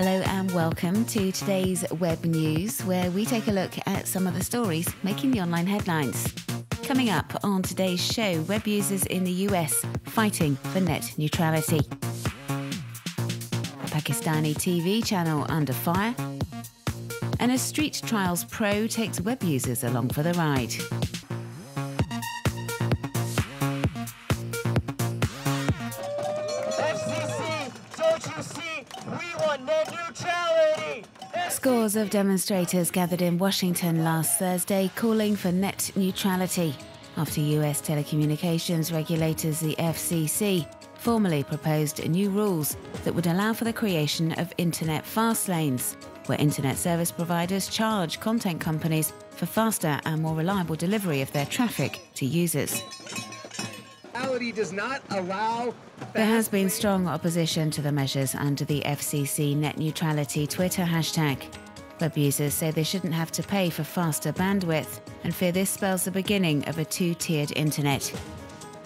Hello and welcome to today's web news, where we take a look at some of the stories making the online headlines. Coming up on today's show, web users in the US fighting for net neutrality. A Pakistani TV channel under fire. And a Street Trials Pro takes web users along for the ride. Scores of demonstrators gathered in Washington last Thursday calling for net neutrality after US telecommunications regulators, the FCC, formally proposed new rules that would allow for the creation of internet fast lanes, where internet service providers charge content companies for faster and more reliable delivery of their traffic to users. Does not allow. There has been strong opposition to the measures under the FCC net neutrality Twitter hashtag. Web users say they shouldn't have to pay for faster bandwidth and fear this spells the beginning of a two-tiered internet.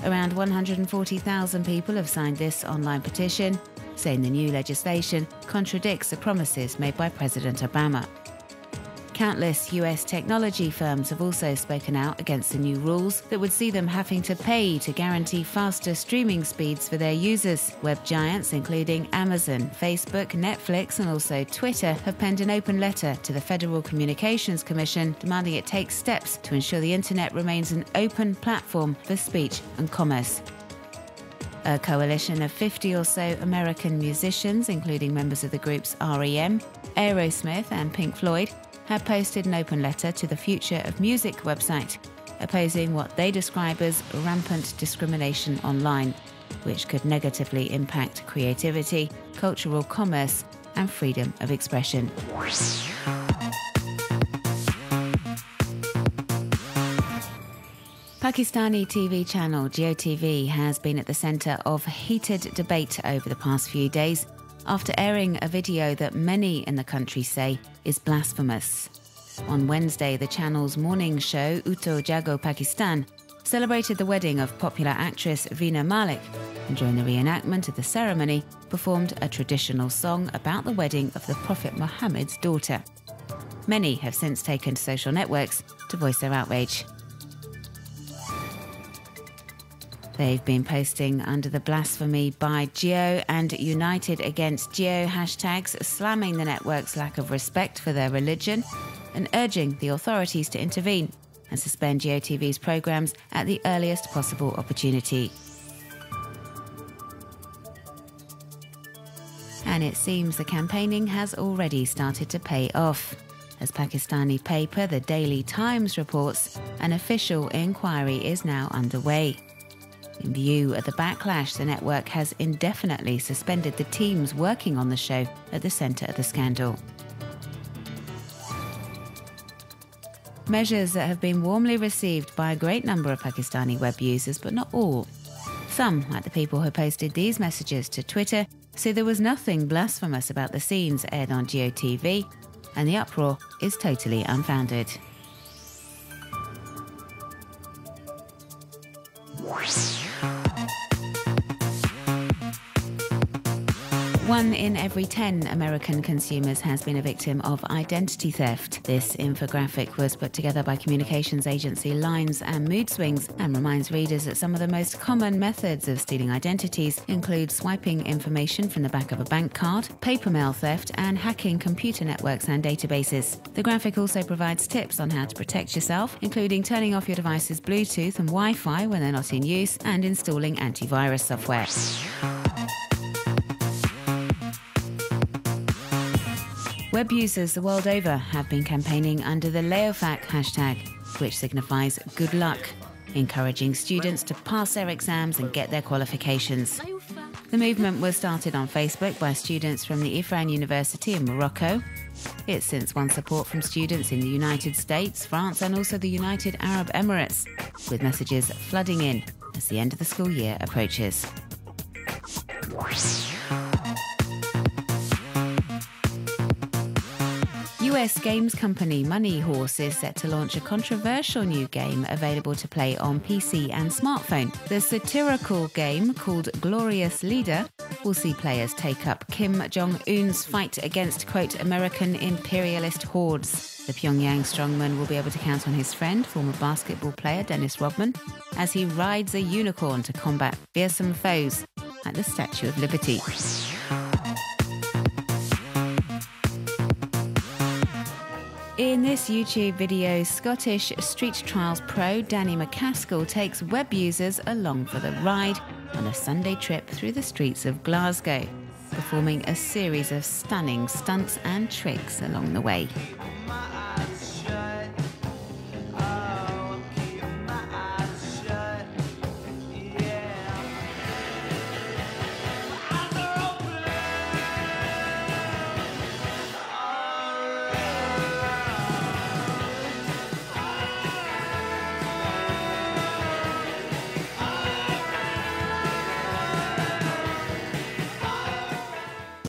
Around 140,000 people have signed this online petition, saying the new legislation contradicts the promises made by President Obama. Countless US technology firms have also spoken out against the new rules that would see them having to pay to guarantee faster streaming speeds for their users. Web giants including Amazon, Facebook, Netflix and also Twitter have penned an open letter to the Federal Communications Commission demanding it take steps to ensure the internet remains an open platform for speech and commerce. A coalition of 50 or so American musicians, including members of the groups REM, Aerosmith and Pink Floyd, have posted an open letter to the Future of Music website, opposing what they describe as rampant discrimination online, which could negatively impact creativity, cultural commerce, and freedom of expression. Pakistani TV channel Geo TV has been at the centre of heated debate over the past few days after airing a video that many in the country say is blasphemous. On Wednesday, the channel's morning show, Uto Jago Pakistan, celebrated the wedding of popular actress Veena Malik, and during the reenactment of the ceremony, performed a traditional song about the wedding of the Prophet Muhammad's daughter. Many have since taken to social networks to voice their outrage. They've been posting under the blasphemy by Geo and United Against Geo hashtags, slamming the network's lack of respect for their religion and urging the authorities to intervene and suspend Geo TV's programmes at the earliest possible opportunity. And it seems the campaigning has already started to pay off. As Pakistani paper The Daily Times reports, an official inquiry is now underway. In view of the backlash, the network has indefinitely suspended the teams working on the show at the centre of the scandal. Measures that have been warmly received by a great number of Pakistani web users, but not all. Some, like the people who posted these messages to Twitter, say there was nothing blasphemous about the scenes aired on Geo TV, and the uproar is totally unfounded. One in every 10 American consumers has been a victim of identity theft. This infographic was put together by communications agency Lines and Mood Swings and reminds readers that some of the most common methods of stealing identities include swiping information from the back of a bank card, paper mail theft, and hacking computer networks and databases. The graphic also provides tips on how to protect yourself, including turning off your device's Bluetooth and Wi-Fi when they're not in use and installing antivirus software. Web users the world over have been campaigning under the Leofak hashtag, which signifies good luck, encouraging students to pass their exams and get their qualifications. The movement was started on Facebook by students from the Ifran University in Morocco. It's since won support from students in the United States, France and also the United Arab Emirates, with messages flooding in as the end of the school year approaches. US games company Money Horse is set to launch a controversial new game available to play on PC and smartphone. The satirical game, called Glorious Leader, will see players take up Kim Jong-un's fight against, quote, American imperialist hordes. The Pyongyang strongman will be able to count on his friend, former basketball player Dennis Rodman, as he rides a unicorn to combat fearsome foes like the Statue of Liberty. In this YouTube video, Scottish Street Trials pro Danny McCaskill takes web users along for the ride on a Sunday trip through the streets of Glasgow, performing a series of stunning stunts and tricks along the way.